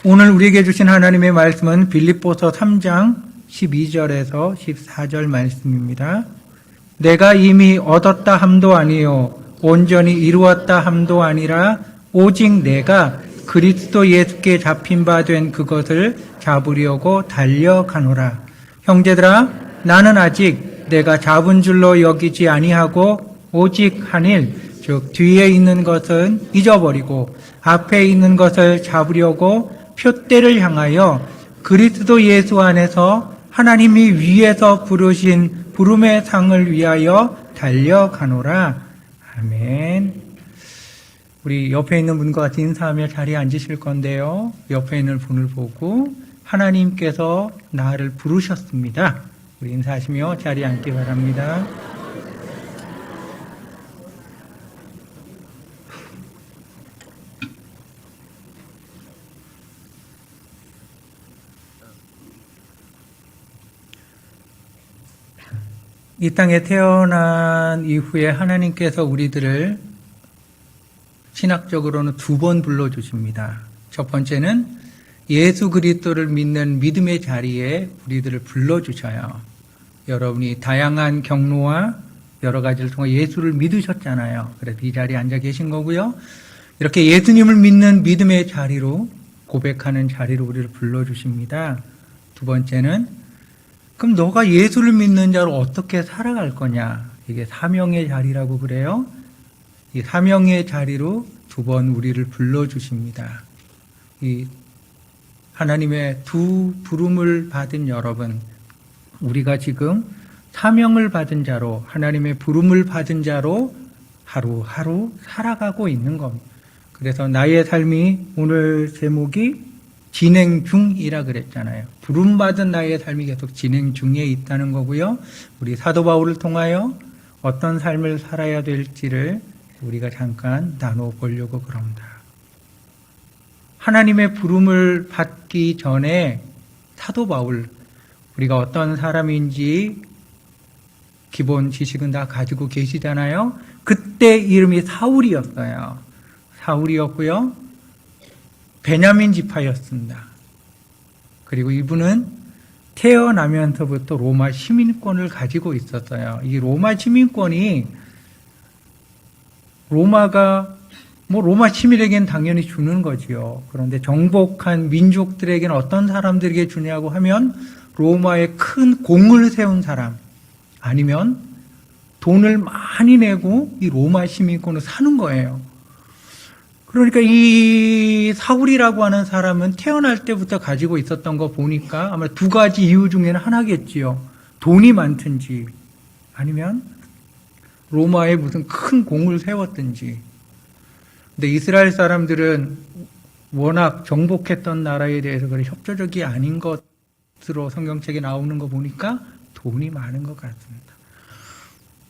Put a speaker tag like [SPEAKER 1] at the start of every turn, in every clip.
[SPEAKER 1] 오늘 우리에게 주신 하나님의 말씀은 빌립보서 3장 12절에서 14절 말씀입니다. 내가 이미 얻었다 함도 아니요 온전히 이루었다 함도 아니라 오직 내가 그리스도 예수께 잡힌 바 된 그것을 잡으려고 달려가노라. 형제들아, 나는 아직 내가 잡은 줄로 여기지 아니하고 오직 한 일, 즉 뒤에 있는 것은 잊어버리고 앞에 있는 것을 잡으려고 표대를 향하여 그리스도 예수 안에서 하나님이 위에서 부르신 부름의 상을 위하여 달려가노라. 아멘. 우리 옆에 있는 분과 같이 인사하며 자리에 앉으실 건데요. 옆에 있는 분을 보고 하나님께서 나를 부르셨습니다. 우리 인사하시며 자리에 앉기 바랍니다. 이 땅에 태어난 이후에 하나님께서 우리들을 신학적으로는 두 번 불러주십니다. 첫 번째는 예수 그리스도를 믿는 믿음의 자리에 우리들을 불러주셔요. 여러분이 다양한 경로와 여러 가지를 통해 예수를 믿으셨잖아요. 그래서 이 자리에 앉아 계신 거고요. 이렇게 예수님을 믿는 믿음의 자리로 고백하는 자리로 우리를 불러주십니다. 두 번째는 그럼 너가 예수를 믿는 자로 어떻게 살아갈 거냐? 이게 사명의 자리라고 그래요. 이 사명의 자리로 두 번 우리를 불러주십니다. 이 하나님의 두 부름을 받은 여러분, 우리가 지금 사명을 받은 자로, 하나님의 부름을 받은 자로 하루하루 살아가고 있는 겁니다. 그래서 나의 삶이 오늘 제목이 진행 중이라 그랬잖아요. 부름받은 나의 삶이 계속 진행 중에 있다는 거고요. 우리 사도 바울을 통하여 어떤 삶을 살아야 될지를 우리가 잠깐 나눠보려고 그럽니다. 하나님의 부름을 받기 전에 사도 바울, 우리가 어떤 사람인지 기본 지식은 다 가지고 계시잖아요. 그때 이름이 사울이었어요. 사울이었고요. 베냐민 지파였습니다. 그리고 이분은 태어나면서부터 로마 시민권을 가지고 있었어요. 이 로마 시민권이 로마 시민에게는 당연히 주는 거지요. 그런데 정복한 민족들에게는 어떤 사람들에게 주냐고 하면 로마에 큰 공을 세운 사람, 아니면 돈을 많이 내고 이 로마 시민권을 사는 거예요. 그러니까 이 사울이라고 하는 사람은 태어날 때부터 가지고 있었던 거 보니까 아마 두 가지 이유 중에는 하나겠지요. 돈이 많든지 아니면 로마에 무슨 큰 공을 세웠든지. 근데 이스라엘 사람들은 워낙 정복했던 나라에 대해서 그래 협조적이 아닌 것으로 성경책에 나오는 거 보니까 돈이 많은 것 같습니다.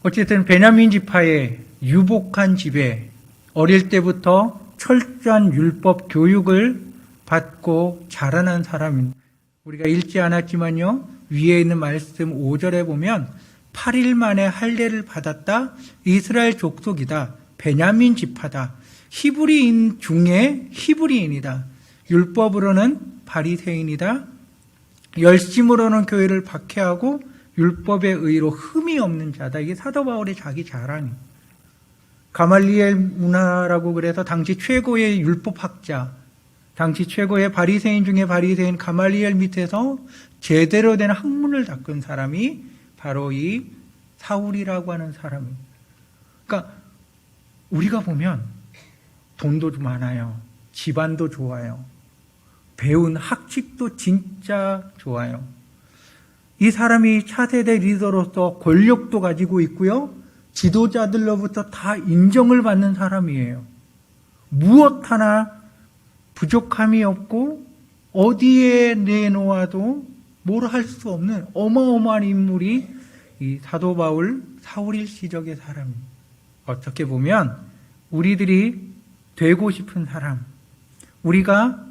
[SPEAKER 1] 어쨌든 베냐민 지파의 유복한 집에 어릴 때부터 철저한 율법 교육을 받고 자라난 사람입니다. 우리가 읽지 않았지만요, 위에 있는 말씀 5절에 보면 8일 만에 할례를 받았다. 이스라엘 족속이다. 베냐민 지파다. 히브리인 중에 히브리인이다. 율법으로는 바리새인이다. 열심으로는 교회를 박해하고 율법의 의로 흠이 없는 자다. 이게 사도 바울의 자기 자랑입니다. 가말리엘 문화라고 그래서 당시 최고의 율법학자, 당시 최고의 바리새인 중에 바리새인 가말리엘 밑에서 제대로 된 학문을 닦은 사람이 바로 이 사울이라고 하는 사람입니다. 그러니까 우리가 보면 돈도 많아요. 집안도 좋아요. 배운 학식도 진짜 좋아요. 이 사람이 차세대 리더로서 권력도 가지고 있고요. 지도자들로부터 다 인정을 받는 사람이에요. 무엇 하나 부족함이 없고 어디에 내놓아도 뭘 할 수 없는 어마어마한 인물이 이 사도 바울 사울일 시적의 사람입니다. 어떻게 보면 우리들이 되고 싶은 사람, 우리가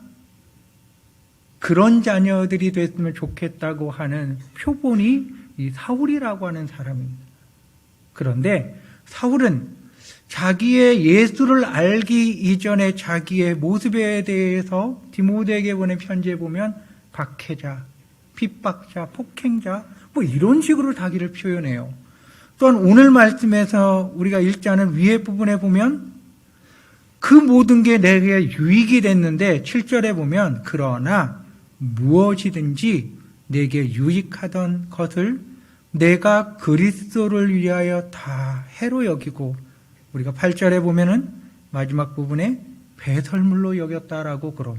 [SPEAKER 1] 그런 자녀들이 됐으면 좋겠다고 하는 표본이 이 사울이라고 하는 사람입니다. 그런데 사울은 자기의 예수를 알기 이전에 자기의 모습에 대해서 디모데에게 보낸 편지에 보면 박해자, 핍박자, 폭행자 뭐 이런 식으로 자기를 표현해요. 또한 오늘 말씀에서 우리가 읽지 않은 위에 부분에 보면 그 모든 게 내게 유익이 됐는데 7절에 보면 그러나 무엇이든지 내게 유익하던 것을 내가 그리스도를 위하여 다 해로 여기고, 우리가 8절에 보면은 마지막 부분에 배설물로 여겼다라고 그럼.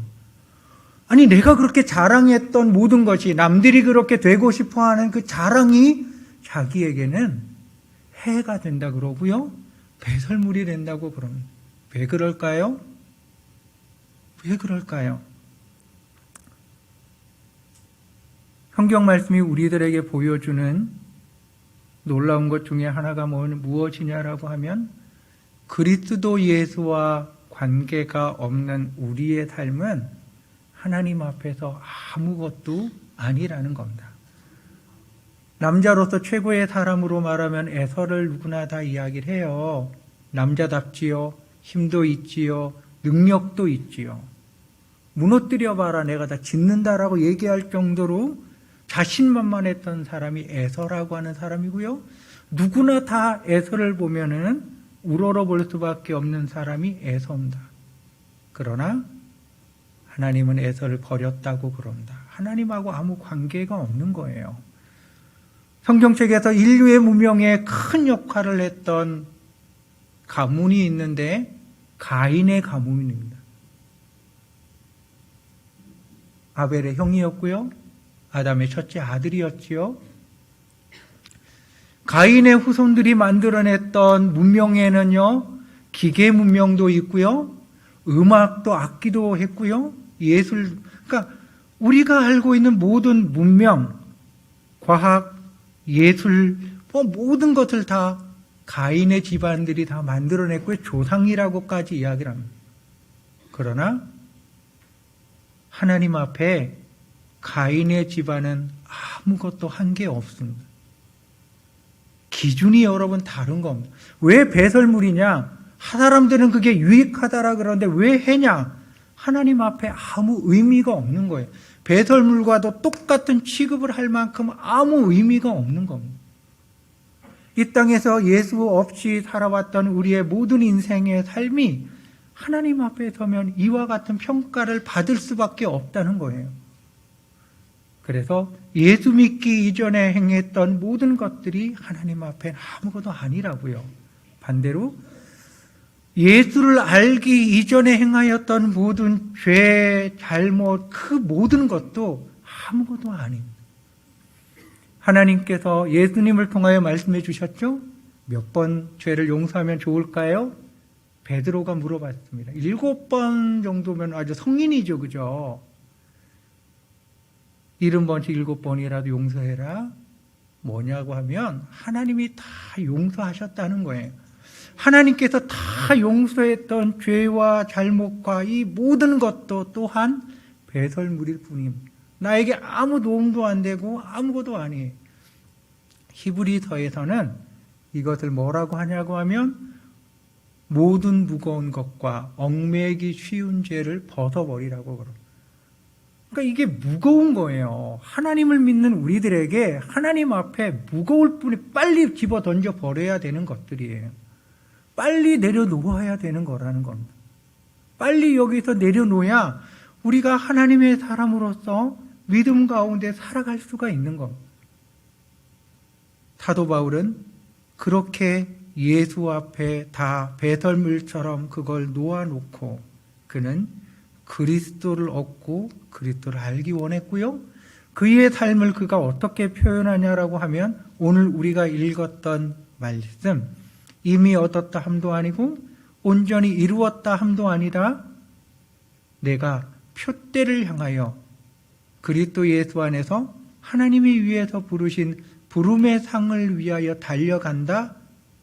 [SPEAKER 1] 아니 내가 그렇게 자랑했던 모든 것이, 남들이 그렇게 되고 싶어하는 그 자랑이 자기에게는 해가 된다 그러고요, 배설물이 된다고 그럽니다. 왜 그럴까요? 왜 그럴까요? 성경 말씀이 우리들에게 보여주는 놀라운 것 중에 하나가 무엇이냐라고 하면, 그리스도 예수와 관계가 없는 우리의 삶은 하나님 앞에서 아무것도 아니라는 겁니다. 남자로서 최고의 사람으로 말하면 에서를 누구나 다 이야기를 해요. 남자답지요, 힘도 있지요, 능력도 있지요. 무너뜨려봐라, 내가 다 짓는다라고 얘기할 정도로 자신만만했던 사람이 에서라고 하는 사람이고요. 누구나 다 에서를 보면은 우러러 볼 수밖에 없는 사람이 에서입니다. 그러나 하나님은 에서를 버렸다고 그런다. 하나님하고 아무 관계가 없는 거예요. 성경책에서 인류의 문명에 큰 역할을 했던 가문이 있는데 가인의 가문입니다. 아벨의 형이었고요, 아담의 첫째 아들이었지요. 가인의 후손들이 만들어냈던 문명에는요, 기계 문명도 있고요, 음악도 악기도 했고요, 예술, 그러니까 우리가 알고 있는 모든 문명, 과학, 예술, 모든 것을 다 가인의 집안들이 다 만들어냈고요, 조상이라고까지 이야기를 합니다. 그러나 하나님 앞에 가인의 집안은 아무것도 한 게 없습니다. 기준이 여러분 다른 겁니다. 왜 배설물이냐? 사람들은 그게 유익하다라 그러는데 왜 해냐? 하나님 앞에 아무 의미가 없는 거예요. 배설물과도 똑같은 취급을 할 만큼 아무 의미가 없는 겁니다. 이 땅에서 예수 없이 살아왔던 우리의 모든 인생의 삶이 하나님 앞에 서면 이와 같은 평가를 받을 수밖에 없다는 거예요. 그래서 예수 믿기 이전에 행했던 모든 것들이 하나님 앞에 아무것도 아니라고요. 반대로 예수를 알기 이전에 행하였던 모든 죄, 잘못, 그 모든 것도 아무것도 아닙니다. 하나님께서 예수님을 통하여 말씀해 주셨죠? 몇 번 죄를 용서하면 좋을까요? 베드로가 물어봤습니다. 7번 정도면 아주 성인이죠, 그죠? 70번씩 7번이라도 용서해라. 뭐냐고 하면 하나님이 다 용서하셨다는 거예요. 하나님께서 다 용서했던 죄와 잘못과 이 모든 것도 또한 배설물일 뿐입니다. 나에게 아무 도움도 안 되고 아무것도 아니에요. 히브리서에서는 이것을 뭐라고 하냐고 하면 모든 무거운 것과 얽매이기 쉬운 죄를 벗어버리라고 그럽니다. 그러니까 이게 무거운 거예요. 하나님을 믿는 우리들에게 하나님 앞에 무거울 뿐이 빨리 집어 던져 버려야 되는 것들이에요. 빨리 내려놓아야 되는 거라는 겁니다. 빨리 여기서 내려놓아야 우리가 하나님의 사람으로서 믿음 가운데 살아갈 수가 있는 겁니다. 사도 바울은 그렇게 예수 앞에 다 배설물처럼 그걸 놓아놓고 그는 그리스도를 얻고 그리스도를 알기 원했고요. 그의 삶을 그가 어떻게 표현하냐라고 하면 오늘 우리가 읽었던 말씀, 이미 얻었다 함도 아니고 온전히 이루었다 함도 아니다. 내가 표대를 향하여 그리스도 예수 안에서 하나님이 위해서 부르신 부름의 상을 위하여 달려간다.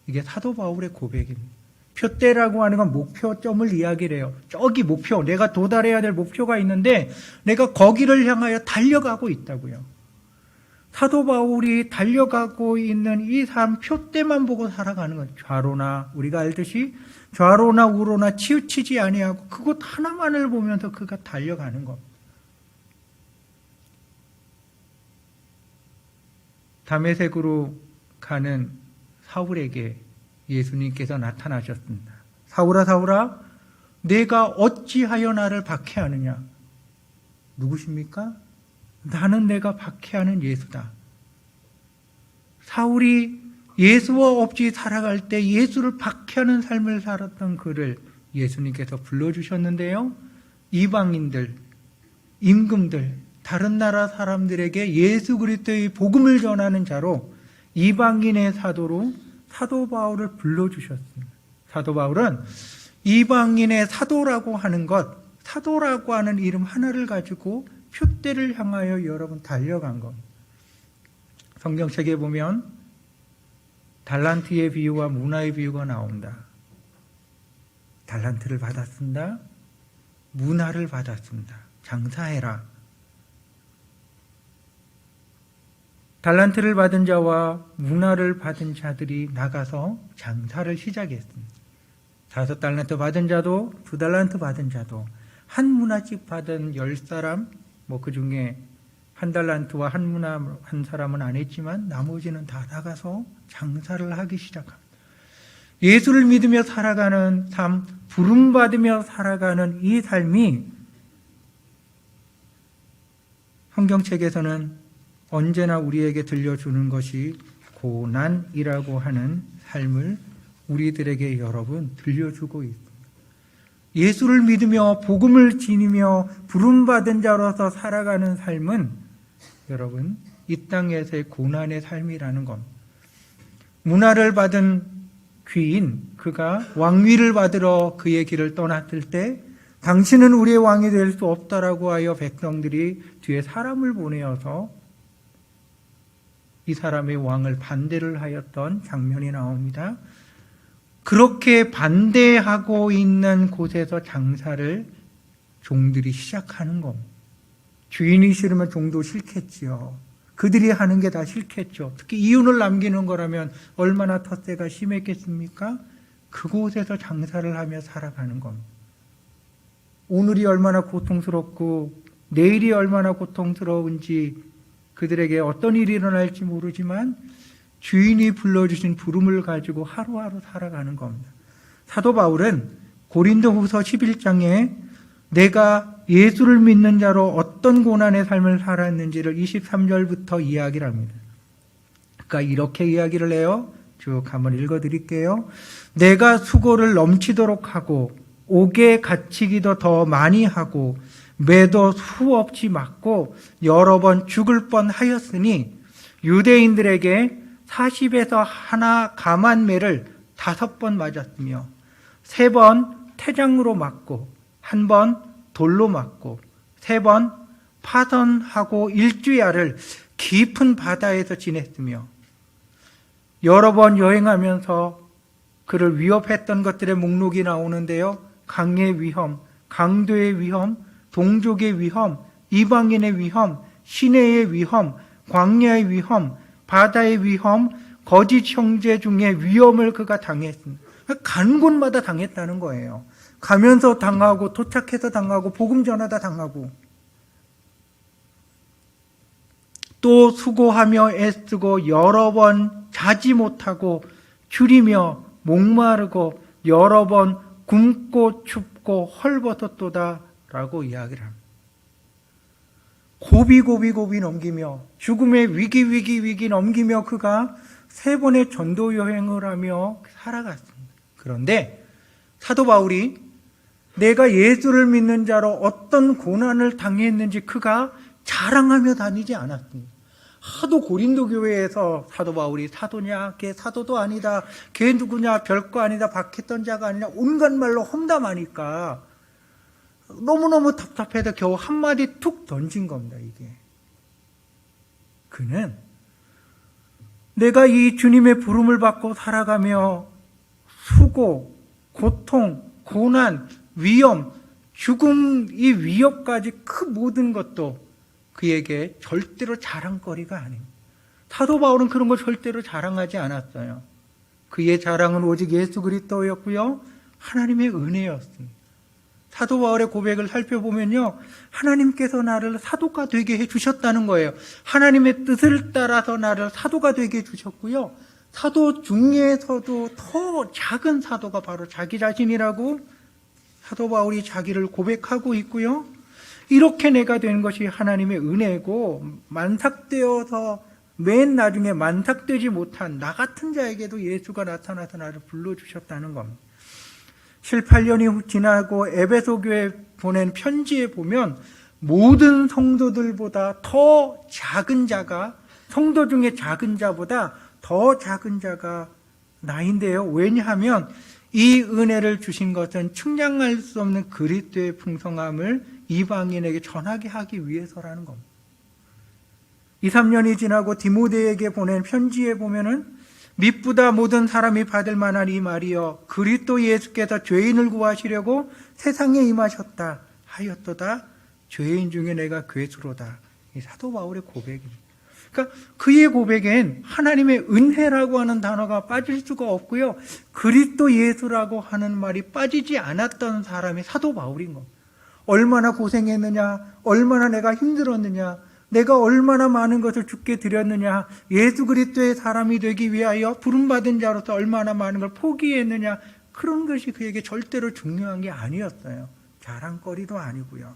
[SPEAKER 1] 이게 사도 바울의 고백입니다. 표대라고 하는 건 목표점을 이야기를 해요. 저기 목표, 내가 도달해야 될 목표가 있는데 내가 거기를 향하여 달려가고 있다고요. 사도 바울이 달려가고 있는 이 삶 표대만 보고 살아가는 거예요. 좌로나 우리가 알듯이 좌로나 우로나 치우치지 아니하고 그곳 하나만을 보면서 그가 달려가는 것. 다메섹으로 가는 사울에게 예수님께서 나타나셨습니다. 사울아 사울아 내가 어찌하여 나를 박해하느냐? 누구십니까? 나는 내가 박해하는 예수다. 사울이 예수와 없이 살아갈 때 예수를 박해하는 삶을 살았던 그를 예수님께서 불러주셨는데요. 이방인들, 임금들, 다른 나라 사람들에게 예수 그리스도의 복음을 전하는 자로 이방인의 사도로 사도 바울을 불러주셨습니다. 사도 바울은 이방인의 사도라고 하는 것, 사도라고 하는 이름 하나를 가지고 표대를 향하여 여러분 달려간 겁니다. 성경책에 보면 달란트의 비유와 문화의 비유가 나온다. 달란트를 받았습니다. 문화를 받았습니다. 장사해라. 달란트를 받은 자와 문화를 받은 자들이 나가서 장사를 시작했습니다. 5달란트 받은 자도 2달란트 받은 자도 한 문화씩 받은 10사람, 그 중에 1달란트와 한 문화 한 사람은 안 했지만 나머지는 다 나가서 장사를 하기 시작합니다. 예수를 믿으며 살아가는 삶, 부름받으며 살아가는 이 삶이 성경책에서는 언제나 우리에게 들려주는 것이 고난이라고 하는 삶을 우리들에게 여러분 들려주고 있습니다. 예수를 믿으며 복음을 지니며 부름받은 자로서 살아가는 삶은 여러분 이 땅에서의 고난의 삶이라는 겁니다. 문화를 받은 귀인 그가 왕위를 받으러 그의 길을 떠났을 때 당신은 우리의 왕이 될 수 없다라고 하여 백성들이 뒤에 사람을 보내어서 이 사람의 왕을 반대를 하였던 장면이 나옵니다. 그렇게 반대하고 있는 곳에서 장사를 종들이 시작하는 겁니다. 주인이 싫으면 종도 싫겠지요. 그들이 하는 게 다 싫겠죠. 특히 이윤을 남기는 거라면 얼마나 텃세가 심했겠습니까? 그곳에서 장사를 하며 살아가는 겁니다. 오늘이 얼마나 고통스럽고 내일이 얼마나 고통스러운지 그들에게 어떤 일이 일어날지 모르지만 주인이 불러주신 부름을 가지고 하루하루 살아가는 겁니다. 사도 바울은 고린도후서 11장에 내가 예수를 믿는 자로 어떤 고난의 삶을 살았는지를 23절부터 이야기를 합니다. 그러니까 이렇게 이야기를 해요. 쭉 한번 읽어드릴게요. 내가 수고를 넘치도록 하고 옥에 갇히기도 더 많이 하고 매도 수없이 맞고 여러 번 죽을 뻔하였으니 유대인들에게 40에서 하나 감한매를 5번 맞았으며 3번 태장으로 맞고 1번 돌로 맞고 3번 파선하고 일주야를 깊은 바다에서 지냈으며 여러 번 여행하면서 그를 위협했던 것들의 목록이 나오는데요. 강의 위험, 강도의 위험, 동족의 위험, 이방인의 위험, 시내의 위험, 광야의 위험, 바다의 위험, 거짓 형제 중에 위험을 그가 당했습니다. 가는 곳마다 당했다는 거예요. 가면서 당하고 도착해서 당하고 복음 전하다 당하고 또 수고하며 애쓰고 여러 번 자지 못하고 줄이며 목마르고 여러 번 굶고 춥고 헐벗었도다 라고 이야기를 합니다. 고비 넘기며 죽음의 위기 넘기며 그가 3번의 전도 여행을 하며 살아갔습니다. 그런데 사도 바울이 내가 예수를 믿는 자로 어떤 고난을 당했는지 그가 자랑하며 다니지 않았습니다. 하도 고린도 교회에서 사도 바울이 사도냐, 걔 사도도 아니다, 걔 누구냐, 별거 아니다, 박했던 자가 아니냐, 온갖 말로 험담하니까 너무너무 답답해서 겨우 한마디 툭 던진 겁니다, 이게. 그는 내가 이 주님의 부름을 받고 살아가며 수고, 고통, 고난, 위험, 죽음, 이 위협까지 그 모든 것도 그에게 절대로 자랑거리가 아닙니다. 사도 바울은 그런 걸 절대로 자랑하지 않았어요. 그의 자랑은 오직 예수 그리스도였고요, 하나님의 은혜였습니다. 사도 바울의 고백을 살펴보면요, 하나님께서 나를 사도가 되게 해주셨다는 거예요. 하나님의 뜻을 따라서 나를 사도가 되게 해주셨고요, 사도 중에서도 더 작은 사도가 바로 자기 자신이라고 사도 바울이 자기를 고백하고 있고요, 이렇게 내가 된 것이 하나님의 은혜고, 만삭되어서 맨 나중에 만삭되지 못한 나 같은 자에게도 예수가 나타나서 나를 불러주셨다는 겁니다. 7, 8년이 지나고 에베소 교회에 보낸 편지에 보면 모든 성도들보다 더 작은 자가, 성도 중에 작은 자보다 더 작은 자가 나인데요. 왜냐하면 이 은혜를 주신 것은 측량할 수 없는 그리스도의 풍성함을 이방인에게 전하게 하기 위해서라는 겁니다. 2, 3년이 지나고 디모데에게 보낸 편지에 보면은 미쁘다 모든 사람이 받을 만한 이 말이여 그리스도 예수께서 죄인을 구하시려고 세상에 임하셨다 하였도다 죄인 중에 내가 괴수로다. 이 사도 바울의 고백입니다. 그러니까 그의 고백엔 하나님의 은혜라고 하는 단어가 빠질 수가 없고요, 그리스도 예수라고 하는 말이 빠지지 않았던 사람이 사도 바울인 겁니다. 얼마나 고생했느냐, 얼마나 내가 힘들었느냐, 내가 얼마나 많은 것을 주께 드렸느냐, 예수 그리스도의 사람이 되기 위하여 부름받은 자로서 얼마나 많은 걸 포기했느냐, 그런 것이 그에게 절대로 중요한 게 아니었어요. 자랑거리도 아니고요.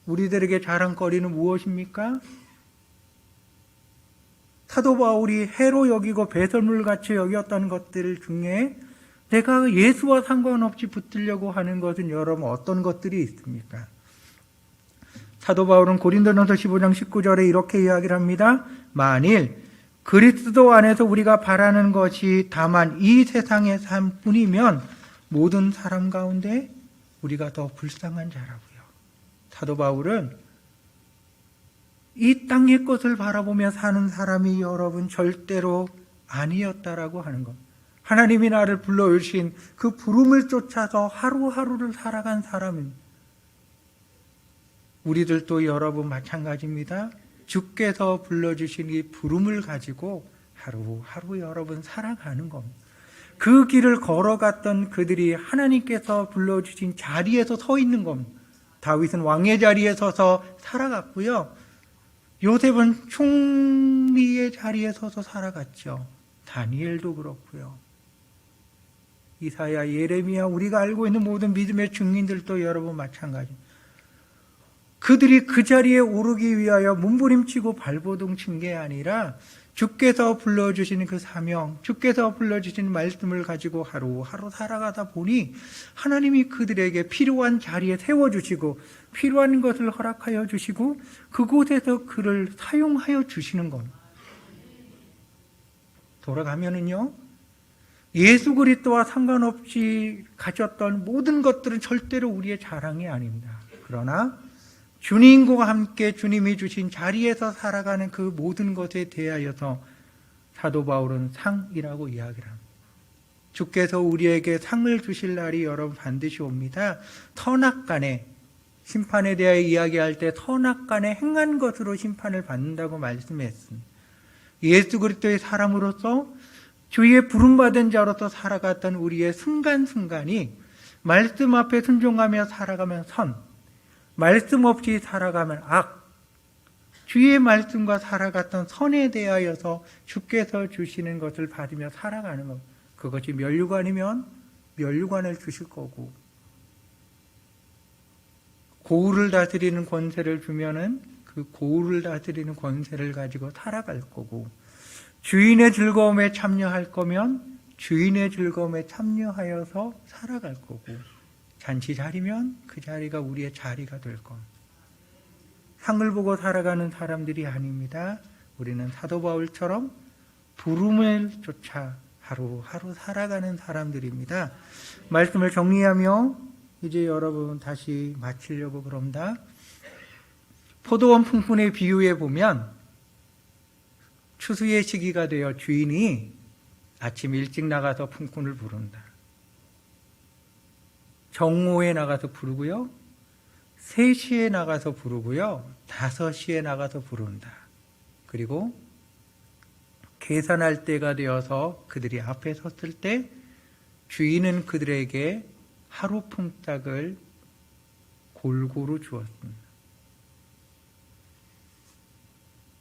[SPEAKER 1] 우리들에게 자랑거리는 무엇입니까? 사도 바울이 해로 여기고 배설물같이 여겼던 것들 중에 내가 예수와 상관없이 붙들려고 하는 것은 여러분 어떤 것들이 있습니까? 사도 바울은 고린도전서 15장 19절에 이렇게 이야기를 합니다. 만일 그리스도 안에서 우리가 바라는 것이 다만 이 세상의 삶뿐이면 모든 사람 가운데 우리가 더 불쌍한 자라고요. 사도 바울은 이 땅의 것을 바라보며 사는 사람이 여러분 절대로 아니었다라고 하는 것. 하나님이 나를 불러주신 그 부름을 쫓아서 하루하루를 살아간 사람입니다. 우리들도 여러분 마찬가지입니다. 주께서 불러주신 이 부름을 가지고 하루하루 여러분 살아가는 겁니다. 그 길을 걸어갔던 그들이 하나님께서 불러주신 자리에서 서 있는 겁니다. 다윗은 왕의 자리에 서서 살아갔고요, 요셉은 총리의 자리에 서서 살아갔죠. 다니엘도 그렇고요, 이사야, 예레미야, 우리가 알고 있는 모든 믿음의 증인들도 여러분 마찬가지입니다. 그들이 그 자리에 오르기 위하여 몸부림치고 발버둥 친 게 아니라 주께서 불러주시는 그 사명, 주께서 불러주시는 말씀을 가지고 하루하루 살아가다 보니 하나님이 그들에게 필요한 자리에 세워주시고 필요한 것을 허락하여 주시고 그곳에서 그를 사용하여 주시는 겁니다. 돌아가면은요, 예수 그리스도와 상관없이 가졌던 모든 것들은 절대로 우리의 자랑이 아닙니다. 그러나 주님과 함께 주님이 주신 자리에서 살아가는 그 모든 것에 대하여서 사도 바울은 상이라고 이야기를 합니다. 주께서 우리에게 상을 주실 날이 여러분 반드시 옵니다. 선악간에, 심판에 대하여 이야기할 때 선악간에 행한 것으로 심판을 받는다고 말씀했습니다. 예수 그리스도의 사람으로서 주의 부름받은 자로서 살아갔던 우리의 순간순간이 말씀 앞에 순종하며 살아가면 선, 말씀 없이 살아가면 악, 주의 말씀과 살아갔던 선에 대하여서 주께서 주시는 것을 받으며 살아가는 것. 그것이 면류관이면 면류관을 주실 거고, 고울을 다스리는 권세를 주면은 그 고울을 다스리는 권세를 가지고 살아갈 거고, 주인의 즐거움에 참여할 거면 주인의 즐거움에 참여하여서 살아갈 거고, 잔치 자리면 그 자리가 우리의 자리가 될 겁니다. 상을 보고 살아가는 사람들이 아닙니다. 우리는 사도 바울처럼 부름을 쫓아 하루하루 살아가는 사람들입니다. 말씀을 정리하며 이제 여러분 다시 마치려고 그럽니다. 포도원 풍문의 비유에 보면 추수의 시기가 되어 주인이 아침 일찍 나가서 풍문을 부른다. 정오에 나가서 부르고요, 3시에 나가서 부르고요, 5시에 나가서 부른다. 그리고 계산할 때가 되어서 그들이 앞에 섰을 때 주인은 그들에게 하루 품삯을 골고루 주었습니다.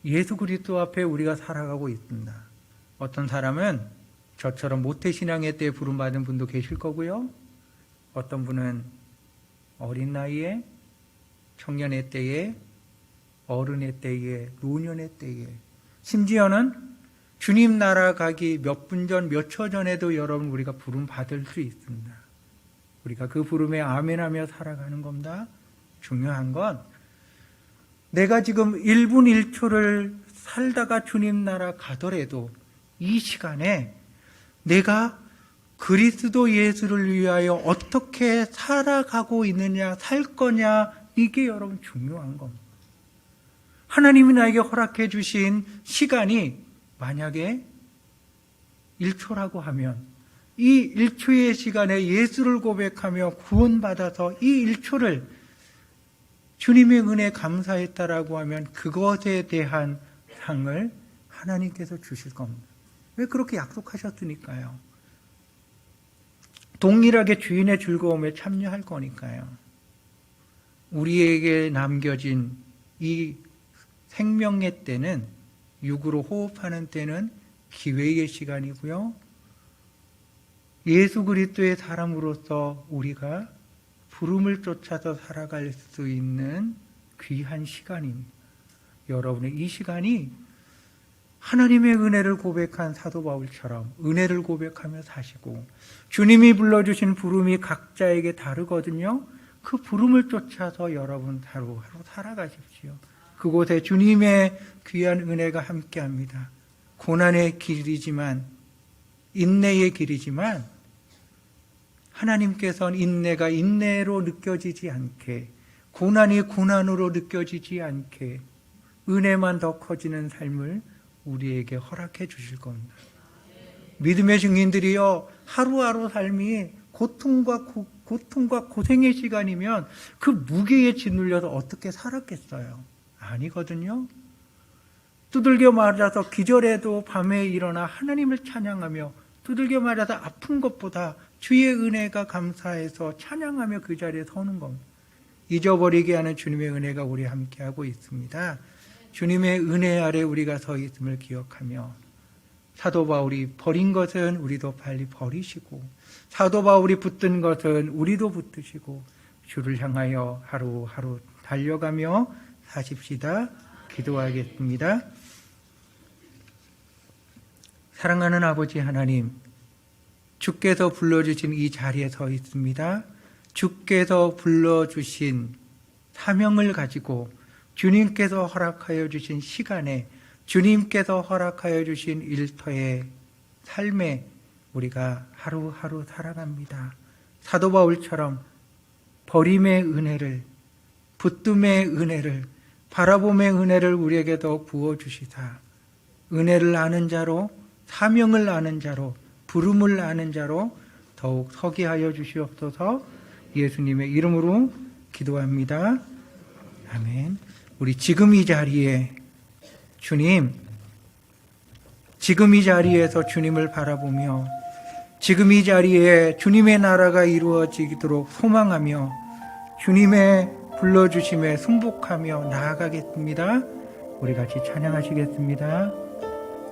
[SPEAKER 1] 예수 그리스도 앞에 우리가 살아가고 있습니다. 어떤 사람은 저처럼 모태신앙의 때에 부름받은 분도 계실 거고요. 어떤 분은 어린 나이에, 청년의 때에, 어른의 때에, 노년의 때에, 심지어는 주님 나라 가기 몇 분 전, 몇 초 전에도 여러분 우리가 부름 받을 수 있습니다. 우리가 그 부름에 아멘하며 살아가는 겁니다. 중요한 건 내가 지금 1분 1초를 살다가 주님 나라 가더라도 이 시간에 내가 그리스도 예수를 위하여 어떻게 살아가고 있느냐, 살 거냐, 이게 여러분 중요한 겁니다. 하나님이 나에게 허락해 주신 시간이 만약에 1초라고 하면 이 1초의 시간에 예수를 고백하며 구원받아서 이 1초를 주님의 은혜에 감사했다라고 하면 그것에 대한 상을 하나님께서 주실 겁니다. 왜 그렇게 약속하셨으니까요. 동일하게 주인의 즐거움에 참여할 거니까요. 우리에게 남겨진 이 생명의 때는, 육으로 호흡하는 때는 기회의 시간이고요. 예수 그리스도의 사람으로서 우리가 부름을 쫓아서 살아갈 수 있는 귀한 시간입니다. 여러분의 이 시간이 하나님의 은혜를 고백한 사도 바울처럼 은혜를 고백하며 사시고, 주님이 불러주신 부름이 각자에게 다르거든요. 그 부름을 쫓아서 여러분 하루하루 살아가십시오. 그곳에 주님의 귀한 은혜가 함께합니다. 고난의 길이지만, 인내의 길이지만, 하나님께서는 인내가 인내로 느껴지지 않게, 고난이 고난으로 느껴지지 않게 은혜만 더 커지는 삶을 우리에게 허락해 주실 겁니다. 믿음의 증인들이요, 하루하루 삶이 고통과 고생의 시간이면 그 무게에 짓눌려서 어떻게 살았겠어요? 아니거든요. 두들겨 맞아서 기절해도 밤에 일어나 하나님을 찬양하며, 두들겨 맞아서 아픈 것보다 주의 은혜가 감사해서 찬양하며 그 자리에 서는 겁니다. 잊어버리게 하는 주님의 은혜가 우리 함께하고 있습니다. 주님의 은혜 아래 우리가 서 있음을 기억하며, 사도 바울이 버린 것은 우리도 빨리 버리시고, 사도 바울이 붙든 것은 우리도 붙드시고, 주를 향하여 하루하루 달려가며 사십시다. 기도하겠습니다. 사랑하는 아버지 하나님, 주께서 불러주신 이 자리에 서 있습니다. 주께서 불러주신 사명을 가지고 주님께서 허락하여 주신 시간에, 주님께서 허락하여 주신 일터의 삶에 우리가 하루하루 살아갑니다. 사도 바울처럼 버림의 은혜를, 붙듦의 은혜를, 바라봄의 은혜를 우리에게 더욱 부어주시사 은혜를 아는 자로, 사명을 아는 자로, 부름을 아는 자로 더욱 서게 하여 주시옵소서. 예수님의 이름으로 기도합니다. 아멘. 우리 지금 이 자리에 주님, 지금 이 자리에서 주님을 바라보며, 지금 이 자리에 주님의 나라가 이루어지도록 소망하며 주님의 불러주심에 승복하며 나아가겠습니다. 우리 같이 찬양하시겠습니다.